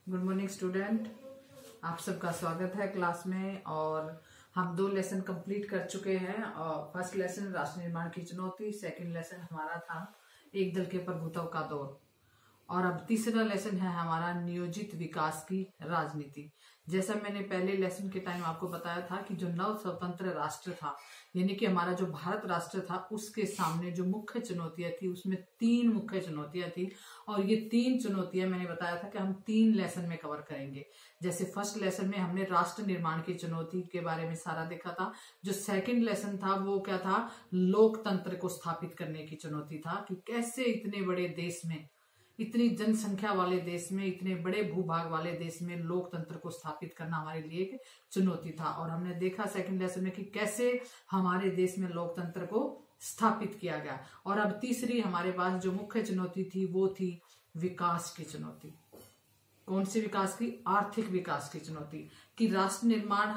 Good morning student, आप सबका स्वागत है क्लास में। और हम 2 लेसन कंप्लीट कर चुके हैं। और फर्स्ट लेसन राष्ट्र निर्माण की चुनौती, सेकंड लेसन हमारा था एक दल के प्रभुत्व का दौर, और अब तीसरा लेसन है हमारा नियोजित विकास की राजनीति। जैसा मैंने पहले लेसन के टाइम आपको बताया था कि जो नव स्वतंत्र राष्ट्र था, यानी कि हमारा जो भारत राष्ट्र था, उसके सामने जो मुख्य चुनौतियां थी, उसमें 3 मुख्य चुनौतियां थी। और ये 3 चुनौतियां मैंने बताया था कि हम 3 लेसन में कवर करेंगे। जैसे फर्स्ट लेसन में हमने राष्ट्र निर्माण की चुनौती के बारे में सारा देखा था। जो सेकंड लेसन था वो क्या था, लोकतंत्र को स्थापित करने की चुनौती था कि कैसे इतने बड़े देश में, इतनी जनसंख्या वाले देश में, इतने बड़े भूभाग वाले देश में लोकतंत्र को स्थापित करना हमारे लिए एक चुनौती था। और हमने देखा सेकंड लेसन में कि कैसे हमारे देश में लोकतंत्र को स्थापित किया गया। और अब तीसरी हमारे पास जो मुख्य चुनौती थी वो थी विकास की चुनौती। कौन सी विकास की? आर्थिक विकास की चुनौती। कि राष्ट्र निर्माण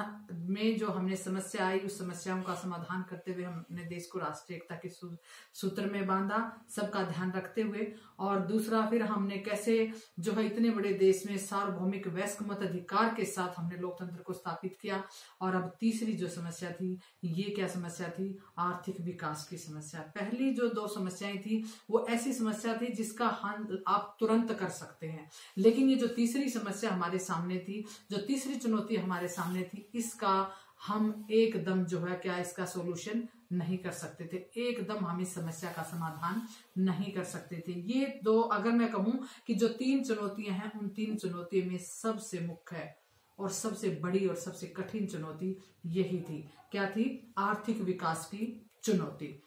में जो हमने समस्या आई, उस समस्याओं का समाधान करते हुए हमने देश को राष्ट्रीय एकता के सूत्र में बांधा, सबका ध्यान रखते हुए। और दूसरा फिर हमने कैसे जो है इतने बड़े देश में सार्वभौमिक वयस्क मत अधिकार के साथ हमने लोकतंत्र को स्थापित किया। और अब तीसरी जो समस्या थी, ये क्या समस्या थी? आर्थिक विकास की समस्या। पहली जो 2 समस्याएं थी वो ऐसी समस्या थी जिसका हल आप तुरंत कर सकते हैं, लेकिन ये जो तीसरी समस्या हमारे सामने थी, जो तीसरी चुनौती हमारे सामने थी, इसका हम एकदम जो है क्या इसका सॉल्यूशन नहीं कर सकते थे। एकदम हम इस समस्या का समाधान नहीं कर सकते थे। ये 2, अगर मैं कहूं कि जो 3 चुनौतियां हैं, उन 3 चुनौतियों में सबसे मुख्य है और सबसे बड़ी और सबसे कठिन चुनौती यही थी। क्या थी? आर्थिक विकास की चुनौती।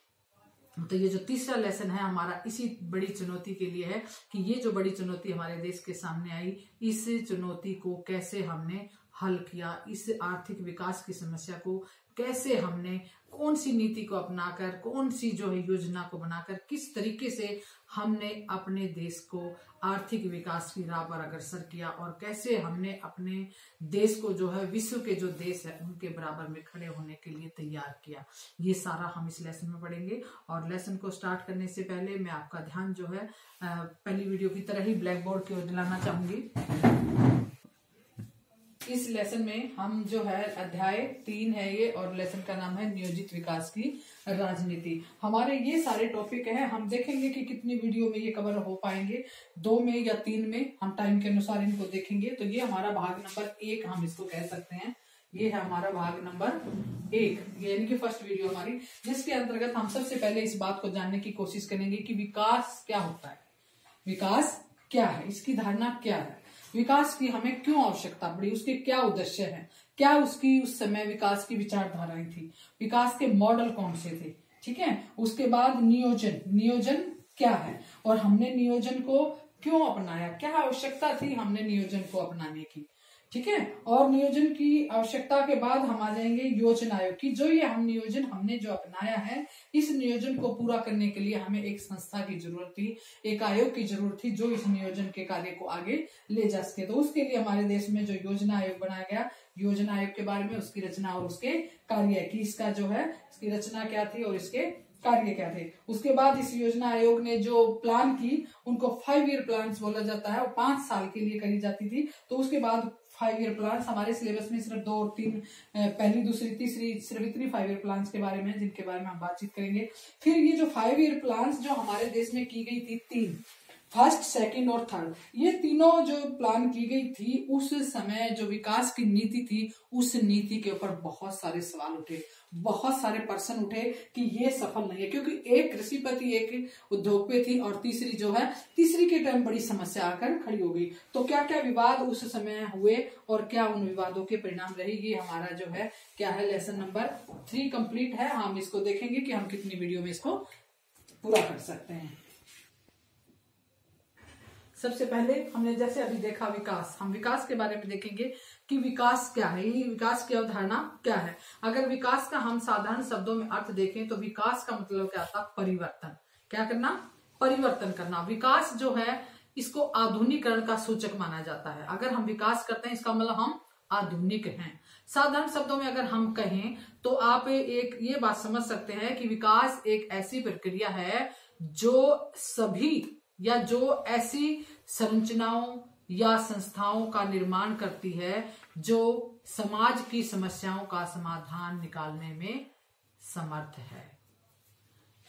तो ये जो तीसरा लेसन है हमारा इसी बड़ी चुनौती के लिए है कि ये जो बड़ी चुनौती हमारे देश के सामने आई, इस चुनौती को कैसे हमने हल किया, इस आर्थिक विकास की समस्या को कैसे हमने, कौन सी नीति को अपनाकर, कौन सी जो है योजना को बनाकर, किस तरीके से हमने अपने देश को आर्थिक विकास की राह पर अग्रसर किया, और कैसे हमने अपने देश को जो है विश्व के जो देश है उनके बराबर में खड़े होने के लिए तैयार किया। ये सारा हम इस लेसन में पढ़ेंगे। और लेसन को स्टार्ट करने से पहले मैं आपका ध्यान जो है पहली वीडियो की तरह ही ब्लैक बोर्ड की ओर दिलाना चाहूंगी। इस लेसन में हम जो है अध्याय 3 है ये, और लेसन का नाम है नियोजित विकास की राजनीति। हमारे ये सारे टॉपिक हैं, हम देखेंगे कि कितनी वीडियो में ये कवर हो पाएंगे, 2 में या 3 में, हम टाइम के अनुसार इनको देखेंगे। तो ये हमारा भाग नंबर 1 हम इसको कह सकते हैं। ये है हमारा भाग नंबर 1, यानी कि फर्स्ट वीडियो हमारी, जिसके अंतर्गत हम सबसे पहले इस बात को जानने की कोशिश करेंगे कि विकास क्या होता है, विकास क्या है, इसकी धारणा क्या है, विकास की हमें क्यों आवश्यकता पड़ी, उसके क्या उद्देश्य हैं, क्या उसकी उस समय विकास की विचारधाराएं थी, विकास के मॉडल कौन से थे। ठीक है। उसके बाद नियोजन क्या है, और हमने नियोजन को क्यों अपनाया, क्या आवश्यकता थी हमने नियोजन को अपनाने की। ठीक है। और नियोजन की आवश्यकता के बाद हम आ जाएंगे योजना आयोग की। जो ये हम नियोजन हमने जो अपनाया है, इस नियोजन को पूरा करने के लिए हमें एक संस्था की जरूरत थी, एक आयोग की जरूरत थी जो इस नियोजन के कार्य को आगे ले जा सके। तो उसके लिए हमारे देश में जो योजना आयोग बनाया गया, योजना आयोग के बारे में, उसकी रचना और उसके कार्य की, इसका जो है इसकी रचना क्या थी और इसके कार्य क्या थे। उसके बाद इस योजना आयोग ने जो प्लान की, उनको 5 ईयर प्लान बोला जाता है, और 5 साल के लिए करी जाती थी। तो उसके बाद 5 ईयर प्लान हमारे सिलेबस में सिर्फ 2 और 3, पहली, दूसरी, तीसरी, सिर्फ इतनी 5 ईयर प्लान के बारे में, जिनके बारे में हम बातचीत करेंगे। फिर ये जो 5 ईयर प्लान जो हमारे देश में की गई थी, 3, फर्स्ट, सेकंड और थर्ड, ये तीनों जो प्लान की गई थी, उस समय जो विकास की नीति थी, उस नीति के ऊपर बहुत सारे सवाल उठे, बहुत सारे प्रश्न उठे कि ये सफल नहीं है, क्योंकि एक कृषिपति, एक उद्योगपति, और तीसरी जो है, तीसरी के टाइम बड़ी समस्या आकर खड़ी हो गई। तो क्या क्या विवाद उस समय हुए और क्या उन विवादों के परिणाम रहे, ये हमारा जो है क्या है, लेसन नंबर 3 कंप्लीट है। हम इसको देखेंगे कि हम कितनी वीडियो में इसको पूरा कर सकते हैं। सबसे पहले हमने जैसे अभी देखा विकास, हम विकास के बारे में देखेंगे कि विकास क्या है, ये विकास की अवधारणा क्या है। अगर विकास का हम साधारण शब्दों में अर्थ देखें तो विकास का मतलब क्या था? परिवर्तन। क्या करना? परिवर्तन करना। विकास जो है इसको आधुनिकीकरण का सूचक माना जाता है। अगर हम विकास करते हैं, इसका मतलब हम आधुनिक हैं। साधारण शब्दों में अगर हम कहें तो आप एक ये बात समझ सकते हैं कि विकास एक ऐसी प्रक्रिया है जो सभी, या जो ऐसी संरचनाओं, या संस्थाओं का निर्माण करती है जो समाज की समस्याओं का समाधान निकालने में समर्थ है।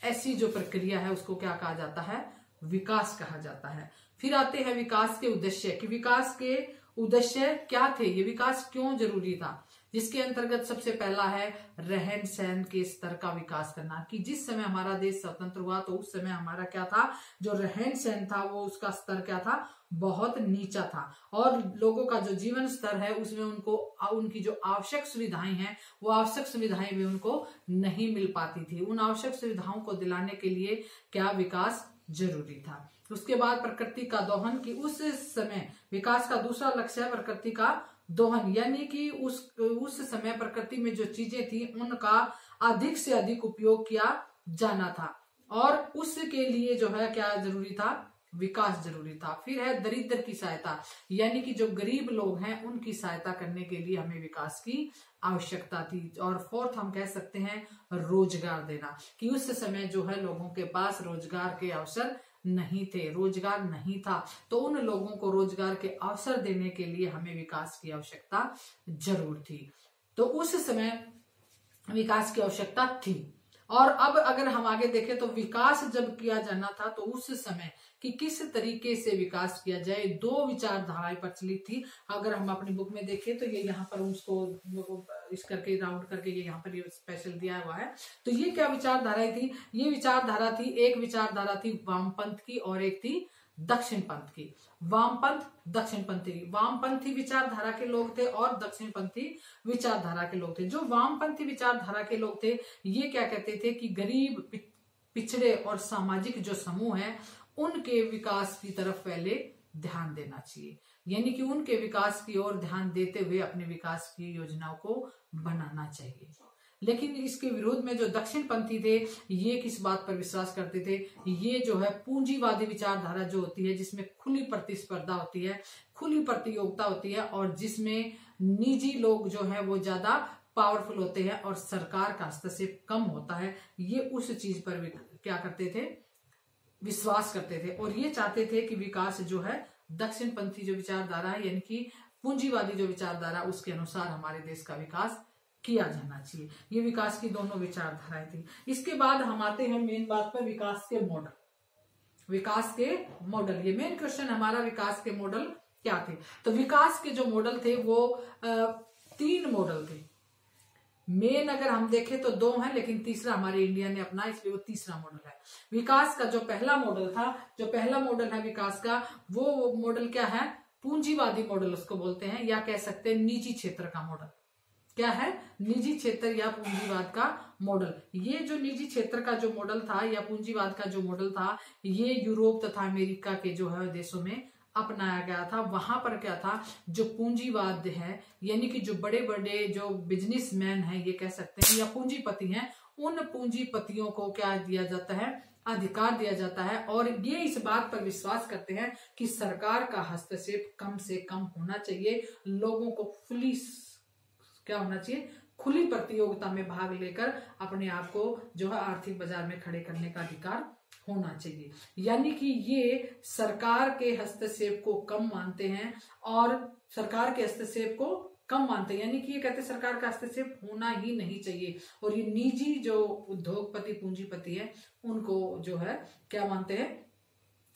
ऐसी जो प्रक्रिया है उसको क्या कहा जाता है? विकास कहा जाता है। फिर आते हैं विकास के उद्देश्य, कि विकास के उद्देश्य क्या थे, ये विकास क्यों जरूरी था। जिसके अंतर्गत सबसे पहला है रहन सहन के स्तर का विकास करना, कि जिस समय हमारा देश स्वतंत्र हुआ तो उस समय हमारा क्या था, जो रहन सहन था वो उसका स्तर क्या था, बहुत नीचा था, और लोगों का जो जीवन स्तर है उसमें उनको उनकी जो आवश्यक सुविधाएं हैं वो आवश्यक सुविधाएं भी उनको नहीं मिल पाती थी। उन आवश्यक सुविधाओं को दिलाने के लिए क्या विकास जरूरी था। उसके बाद प्रकृति का दोहन, कि उस समय विकास का दूसरा लक्ष्य है प्रकृति का दोहन, यानी कि उस समय प्रकृति में जो चीजें थी उनका अधिक से अधिक उपयोग किया जाना था, और उसके लिए जो है क्या जरूरी था, विकास जरूरी था। फिर है दरिद्र की सहायता, यानी कि जो गरीब लोग हैं उनकी सहायता करने के लिए हमें विकास की आवश्यकता थी। और फोर्थ हम कह सकते हैं रोजगार देना, कि उस समय जो है लोगों के पास रोजगार के अवसर नहीं थे, रोजगार नहीं था, तो उन लोगों को रोजगार के अवसर देने के लिए हमें विकास की आवश्यकता जरूर थी। तो उस समय विकास की आवश्यकता थी। और अब अगर हम आगे देखें तो विकास जब किया जाना था तो उस समय कि किस तरीके से विकास किया जाए, दो विचारधाराएं प्रचलित थी। अगर हम अपनी बुक में देखें तो ये यहाँ पर उसको इस करके राउंड करके ये यहाँ पर ये स्पेशल दिया हुआ है। तो ये क्या विचारधाराएं थी, ये विचारधारा थी, एक विचारधारा थी वामपंथ की और एक थी दक्षिण पंथ की। वामपंथ दक्षिणपंथी, वामपंथी विचारधारा के लोग थे और दक्षिणपंथी विचारधारा के लोग थे। जो वामपंथी विचारधारा के लोग थे ये क्या कहते थे कि गरीब, पिछड़े और सामाजिक जो समूह है उनके विकास की तरफ पहले ध्यान देना चाहिए, यानी कि उनके विकास की ओर ध्यान देते हुए अपने विकास की योजनाओं को बनाना चाहिए। लेकिन इसके विरोध में जो दक्षिण पंथी थे ये किस बात पर विश्वास करते थे, ये जो है पूंजीवादी विचारधारा जो होती है जिसमें खुली प्रतिस्पर्धा होती है, खुली प्रतियोगिता होती है, और जिसमें निजी लोग जो है वो ज्यादा पावरफुल होते हैं और सरकार का हस्तक्षेप कम होता है, ये उस चीज पर क्या करते थे, विश्वास करते थे। और ये चाहते थे कि विकास जो है दक्षिण पंथी जो विचारधारा है यानी कि पूंजीवादी जो विचारधारा उसके अनुसार हमारे देश का विकास किया जाना चाहिए। ये विकास की दोनों विचारधाराएं थी। इसके बाद हम आते हैं मेन बात पर, विकास के मॉडल। विकास के मॉडल, ये मेन क्वेश्चन हमारा, विकास के मॉडल क्या थे। तो विकास के जो मॉडल थे वो 3 मॉडल थे। मेन अगर हम देखें तो 2 हैं, लेकिन तीसरा हमारे इंडिया ने अपना, इसलिए वो तीसरा मॉडल है। विकास का जो पहला मॉडल था, जो पहला मॉडल है विकास का, वो मॉडल क्या है, पूंजीवादी मॉडल उसको बोलते हैं, या कह सकते हैं निजी क्षेत्र का मॉडल। क्या है, निजी क्षेत्र या पूंजीवाद का मॉडल। ये जो निजी क्षेत्र का जो मॉडल था या पूंजीवाद का जो मॉडल था ये यूरोप तथा अमेरिका के जो है देशों में अपनाया गया था। वहां पर क्या था, जो पूंजीवाद है यानी कि जो बड़े बड़े जो बिजनेसमैन हैं ये कह सकते हैं या पूंजीपति हैं, उन पूंजीपतियों को क्या दिया जाता है, अधिकार दिया जाता है, और ये इस बात पर विश्वास करते हैं कि सरकार का हस्तक्षेप कम से कम होना चाहिए, लोगों को फुली क्या होना चाहिए, खुली प्रतियोगिता में भाग लेकर अपने आप को जो है आर्थिक बाजार में खड़े करने का अधिकार होना चाहिए। यानी कि ये सरकार के हस्तक्षेप को कम मानते हैं, और सरकार के हस्तक्षेप को कम मानते हैं, यानी कि ये कहते हैं सरकार का हस्तक्षेप होना ही नहीं चाहिए, और ये निजी जो उद्योगपति पूंजीपति है उनको जो है क्या मानते हैं,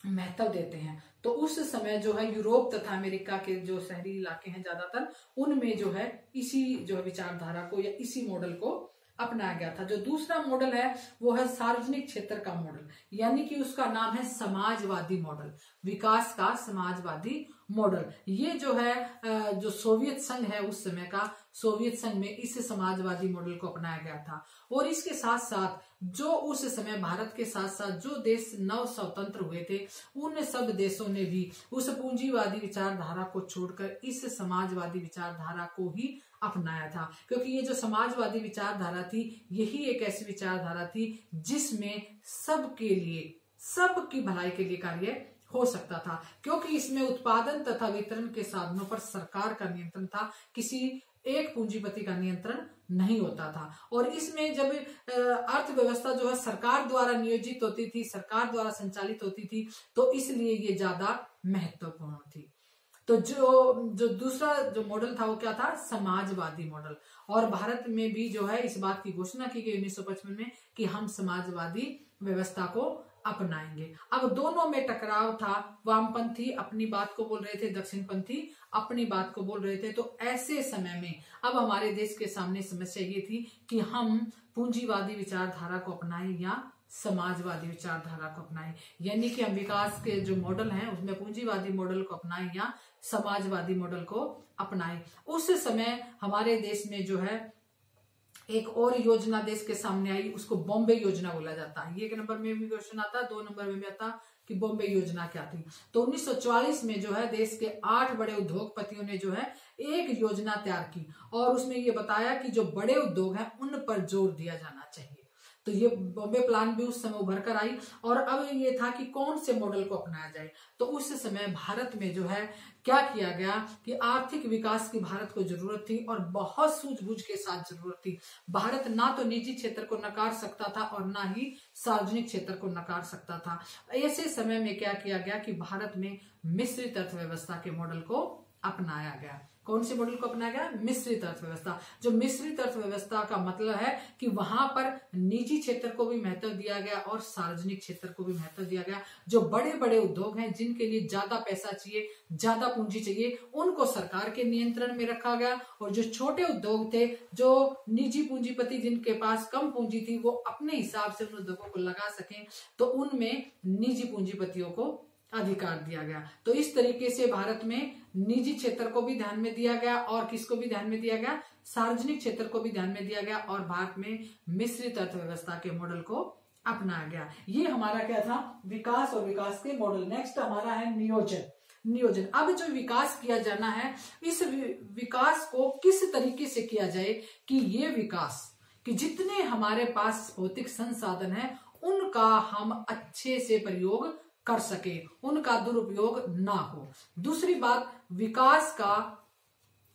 महत्व देते हैं। तो उस समय जो है यूरोप तथा अमेरिका के जो शहरी इलाके हैं ज्यादातर, उनमें जो है इसी जो विचारधारा को या इसी मॉडल को अपनाया गया था। जो दूसरा मॉडल है वो है सार्वजनिक क्षेत्र का मॉडल, यानी कि उसका नाम है समाजवादी मॉडल, विकास का समाजवादी मॉडल। ये जो है जो सोवियत संघ है उस समय का, सोवियत संघ में इस समाजवादी मॉडल को अपनाया गया था। और इसके साथ साथ जो उस समय भारत के साथ साथ जो देश नव स्वतंत्र हुए थे उन सब देशों ने भी उस पूंजीवादी विचारधारा को छोड़कर इस समाजवादी विचारधारा को ही अपनाया था, क्योंकि ये जो समाजवादी विचारधारा थी यही एक ऐसी विचारधारा थी जिसमें सबके लिए, सबकी भलाई के लिए कार्य हो सकता था, क्योंकि इसमें उत्पादन तथा वितरण के साधनों पर सरकार का नियंत्रण था, किसी एक पूंजीपति का नियंत्रण नहीं होता था। और इसमें जब अर्थव्यवस्था जो है सरकार द्वारा नियोजित होती थी, सरकार द्वारा संचालित होती थी, तो इसलिए ये ज्यादा महत्वपूर्ण थी। तो जो दूसरा जो मॉडल था वो क्या था, समाजवादी मॉडल। और भारत में भी जो है इस बात की घोषणा की गई 1955 में कि हम समाजवादी व्यवस्था को अपनाएंगे। अब दोनों में टकराव था, वामपंथी अपनी बात को बोल रहे थे, दक्षिणपंथी अपनी बात को बोल रहे थे। तो ऐसे समय में अब हमारे देश के सामने समस्या ये थी कि हम पूंजीवादी विचारधारा को अपनाएं या समाजवादी विचारधारा को अपनाएं, यानी कि हम विकास के जो मॉडल हैं उसमें पूंजीवादी मॉडल को अपनाएं या समाजवादी मॉडल को अपनाएं। उस समय हमारे देश में जो है एक और योजना देश के सामने आई, उसको बॉम्बे योजना बोला जाता है। ये 1 नंबर में भी क्वेश्चन आता, 2 नंबर में भी आता कि बॉम्बे योजना क्या थी। तो 1944 में जो है देश के 8 बड़े उद्योगपतियों ने जो है एक योजना तैयार की और उसमें ये बताया कि जो बड़े उद्योग हैं उन पर जोर दिया जाना चाहिए। तो ये बॉम्बे प्लान भी उस समय उभर कर आई और अब ये था कि कौन से मॉडल को अपनाया जाए। तो उस समय भारत में जो है क्या किया गया कि आर्थिक विकास की भारत को जरूरत थी और बहुत सूझबूझ के साथ जरूरत थी। भारत ना तो निजी क्षेत्र को नकार सकता था और ना ही सार्वजनिक क्षेत्र को नकार सकता था। ऐसे समय में क्या किया गया कि भारत में मिश्रित अर्थव्यवस्था के मॉडल को अपनाया गया। कौन से मॉडल को अपनाया गया? मिश्रित अर्थव्यवस्था। जो मिश्रित अर्थव्यवस्था का मतलब है कि वहां पर निजी क्षेत्र को भी महत्व दिया गया और सार्वजनिक क्षेत्र को भी महत्व दिया गया। जो बड़े बड़े उद्योग हैं जिनके लिए ज्यादा पैसा चाहिए, ज्यादा पूंजी चाहिए, उनको सरकार के नियंत्रण में रखा गया और जो छोटे उद्योग थे, जो निजी पूंजीपति जिनके पास कम पूंजी थी, वो अपने हिसाब से उन उद्योगों को लगा सकें, तो उनमें निजी पूंजीपतियों को अधिकार दिया गया। तो इस तरीके से भारत में निजी क्षेत्र को भी ध्यान में दिया गया और किसको भी ध्यान में दिया गया? सार्वजनिक क्षेत्र को भी ध्यान में दिया गया और भारत में मिश्रित अर्थव्यवस्था के मॉडल को अपनाया गया। ये हमारा क्या था? विकास और विकास के मॉडल। नेक्स्ट हमारा है नियोजन। अब जो विकास किया जाना है, इस विकास को किस तरीके से किया जाए कि ये विकास कि जितने हमारे पास भौतिक संसाधन है उनका हम अच्छे से प्रयोग कर सके, उनका दुरुपयोग ना हो। दूसरी बात, विकास का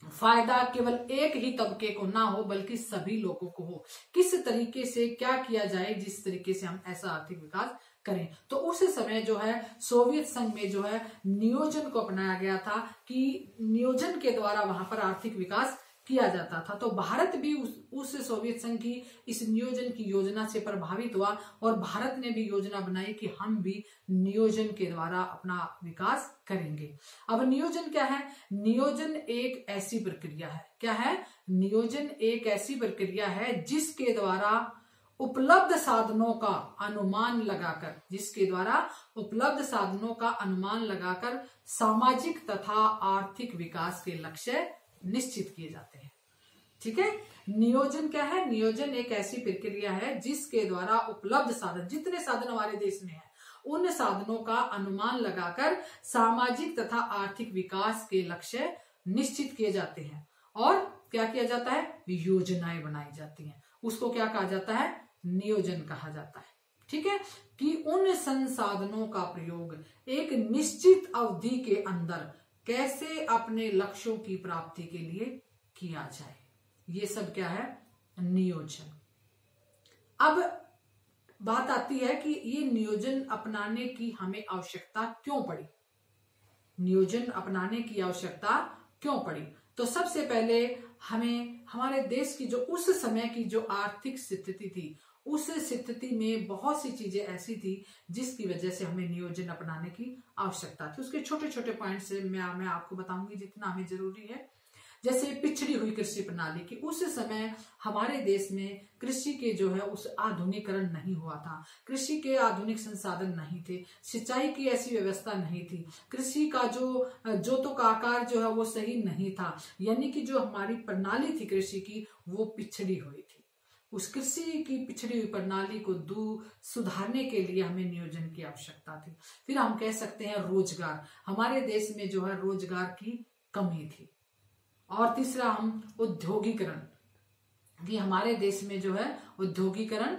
फायदा केवल एक ही तबके को ना हो बल्कि सभी लोगों को हो। किस तरीके से क्या किया जाए जिस तरीके से हम ऐसा आर्थिक विकास करें। तो उस समय जो है सोवियत संघ में जो है नियोजन को अपनाया गया था कि नियोजन के द्वारा वहां पर आर्थिक विकास किया जाता था। तो भारत भी उस सोवियत संघ की इस नियोजन की योजना से प्रभावित हुआ और भारत ने भी योजना बनाई कि हम भी नियोजन के द्वारा अपना विकास करेंगे। अब नियोजन क्या है? नियोजन एक ऐसी प्रक्रिया है, क्या है? नियोजन एक ऐसी प्रक्रिया है जिसके द्वारा उपलब्ध साधनों का अनुमान लगाकर सामाजिक तथा आर्थिक विकास के लक्ष्य निश्चित किए जाते हैं। ठीक है, नियोजन क्या है? नियोजन एक ऐसी प्रक्रिया है जिसके द्वारा उपलब्ध साधन, जितने साधन हमारे देश में है, उन साधनों का अनुमान लगाकर सामाजिक तथा आर्थिक विकास के लक्ष्य निश्चित किए जाते हैं। और क्या किया जाता है? योजनाएं बनाई जाती हैं। उसको क्या कहा जाता है? नियोजन कहा जाता है। ठीक है, कि उन संसाधनों का प्रयोग एक निश्चित अवधि के अंदर कैसे अपने लक्ष्यों की प्राप्ति के लिए किया जाए, ये सब क्या है? नियोजन। अब बात आती है कि ये नियोजन अपनाने की हमें आवश्यकता क्यों पड़ी? नियोजन अपनाने की आवश्यकता क्यों पड़ी? तो सबसे पहले हमें हमारे देश की जो उस समय की जो आर्थिक स्थिति थी, उस स्थिति में बहुत सी चीजें ऐसी थी जिसकी वजह से हमें नियोजन अपनाने की आवश्यकता थी। उसके छोटे छोटे पॉइंट से मैं आपको बताऊंगी जितना हमें जरूरी है। जैसे पिछड़ी हुई कृषि प्रणाली की, उस समय हमारे देश में कृषि के जो है उस आधुनिकीकरण नहीं हुआ था, कृषि के आधुनिक संसाधन नहीं थे, सिंचाई की ऐसी व्यवस्था नहीं थी, कृषि का जो जोतों का आकार जो है वो सही नहीं था, यानी कि जो हमारी प्रणाली थी कृषि की वो पिछड़ी हुई थी। उस कृषि की पिछड़ी हुई प्रणाली को सुधारने के लिए हमें नियोजन की आवश्यकता थी। फिर हम कह सकते हैं रोजगार, हमारे देश में जो है रोजगार की कमी थी। और तीसरा हम औद्योगिकरण, कि हमारे देश में जो है औद्योगिकरण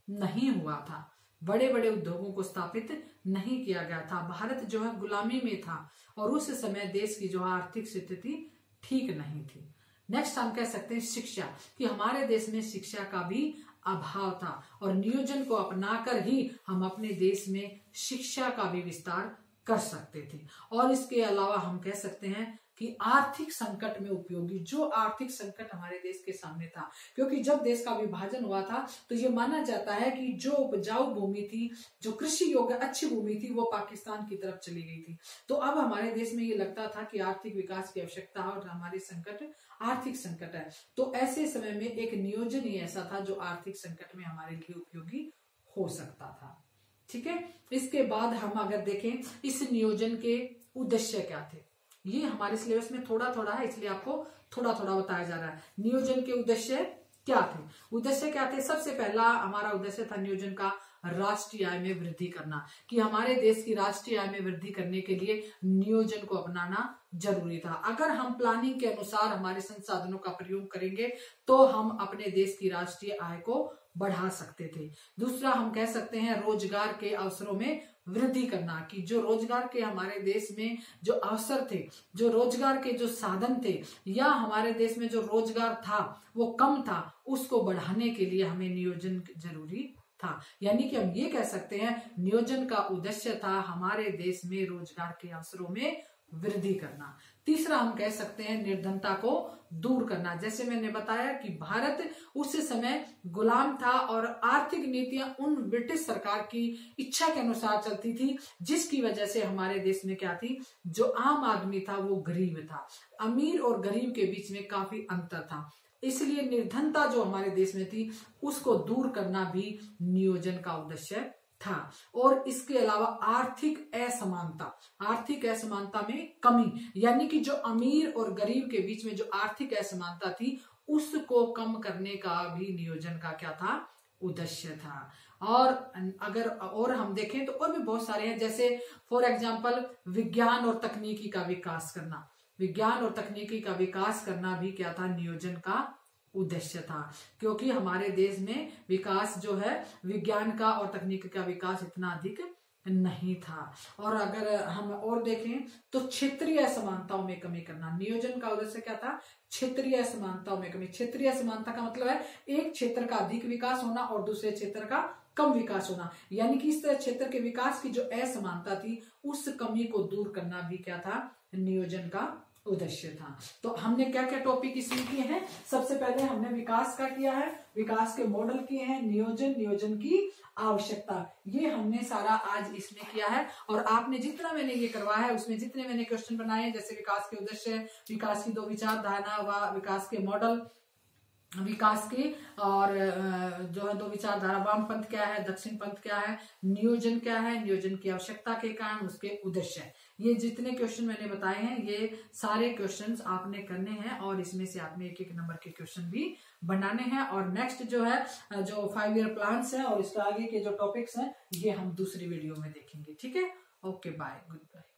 नहीं हुआ था, बड़े बड़े उद्योगों को स्थापित नहीं किया गया था, भारत जो है गुलामी में था और उस समय देश की जो आर्थिक स्थिति ठीक नहीं थी। नेक्स्ट हम कह सकते हैं शिक्षा, कि हमारे देश में शिक्षा का भी अभाव था और नियोजन को अपनाकर ही हम अपने देश में शिक्षा का भी विस्तार कर सकते थे। और इसके अलावा हम कह सकते हैं कि आर्थिक संकट में उपयोगी, जो आर्थिक संकट हमारे देश के सामने था, क्योंकि जब देश का विभाजन हुआ था तो ये माना जाता है कि जो उपजाऊ भूमि थी, जो कृषि योग्य अच्छी भूमि थी, वो पाकिस्तान की तरफ चली गई थी। तो अब हमारे देश में ये लगता था कि आर्थिक विकास की आवश्यकता है और हमारे संकट आर्थिक संकट है। तो ऐसे समय में एक नियोजन ही ऐसा था जो आर्थिक संकट में हमारे लिए उपयोगी हो सकता था। ठीक है, इसके बाद हम अगर देखें इस नियोजन के उद्देश्य क्या थे, ये हमारे सिलेबस में थोड़ा थोड़ा है, इसलिए आपको थोड़ा थोड़ा बताया जा रहा है। नियोजन के उद्देश्य क्या थे? उद्देश्य क्या थे? सबसे पहला हमारा उद्देश्य था नियोजन का राष्ट्रीय आय में वृद्धि करना, कि हमारे देश की राष्ट्रीय आय में वृद्धि करने के लिए नियोजन को अपनाना जरूरी था। अगर हम प्लानिंग के अनुसार हमारे संसाधनों का प्रयोग करेंगे तो हम अपने देश की राष्ट्रीय आय को बढ़ा सकते थे। दूसरा हम कह सकते हैं रोजगार के अवसरों में वृद्धि करना, कि जो रोजगार के हमारे देश में जो अवसर थे, जो रोजगार के जो साधन थे, या हमारे देश में जो रोजगार था वो कम था, उसको बढ़ाने के लिए हमें नियोजन जरूरी था। यानी कि हम ये कह सकते हैं नियोजन का उद्देश्य था हमारे देश में रोजगार के अवसरों में वृद्धि करना। तीसरा हम कह सकते हैं निर्धनता को दूर करना। जैसे मैंने बताया कि भारत उस समय गुलाम था और आर्थिक नीतियां उन ब्रिटिश सरकार की इच्छा के अनुसार चलती थी, जिसकी वजह से हमारे देश में क्या थी, जो आम आदमी था वो गरीब था। अमीर और गरीब के बीच में काफी अंतर था, इसलिए निर्धनता जो हमारे देश में थी उसको दूर करना भी नियोजन का उद्देश्य था। और इसके अलावा आर्थिक असमानता में कमी, यानी कि जो अमीर और गरीब के बीच में जो आर्थिक असमानता थी उसको कम करने का भी नियोजन का क्या था, उद्देश्य था। और हम देखें तो और भी बहुत सारे हैं, जैसे फॉर एग्जांपल विज्ञान और तकनीकी का विकास करना। विज्ञान और तकनीकी का विकास करना भी क्या था, नियोजन का उद्देश्य था, क्योंकि हमारे देश में विकास जो है विज्ञान का और तकनीक का विकास इतना अधिक नहीं था। और अगर हम और देखें तो क्षेत्रीय असमानताओं में कमी करना। नियोजन का उद्देश्य क्या था, क्षेत्रीय असमानताओं में कमी। क्षेत्रीय असमानता का मतलब है एक क्षेत्र का अधिक विकास होना और दूसरे क्षेत्र का कम विकास होना, यानी कि इस तरह क्षेत्र के विकास की जो असमानता थी उस कमी को दूर करना भी क्या था, नियोजन का उद्देश्य था। तो हमने क्या क्या टॉपिक इसमें किए हैं, सबसे पहले हमने विकास का किया है, विकास के मॉडल किए हैं, नियोजन की आवश्यकता, ये हमने सारा आज इसमें किया है। और आपने जितना मैंने ये करवाया है उसमें जितने मैंने क्वेश्चन बनाए हैं, जैसे विकास के उद्देश्य, विकास की दो विचारधारा व विकास के मॉडल, विकास की और जो है दो विचारधारा, वामपंथ क्या है, दक्षिण पंथ क्या है, नियोजन क्या है, नियोजन की आवश्यकता के कारण उसके उद्देश्य, ये जितने क्वेश्चन मैंने बताए हैं ये सारे क्वेश्चंस आपने करने हैं और इसमें से आपने एक एक नंबर के क्वेश्चन भी बनाने हैं। और नेक्स्ट जो है जो 5 ईयर प्लान्स है और इसके आगे के जो टॉपिक्स हैं ये हम दूसरी वीडियो में देखेंगे। ठीक है, ओके, बाय, गुड बाय।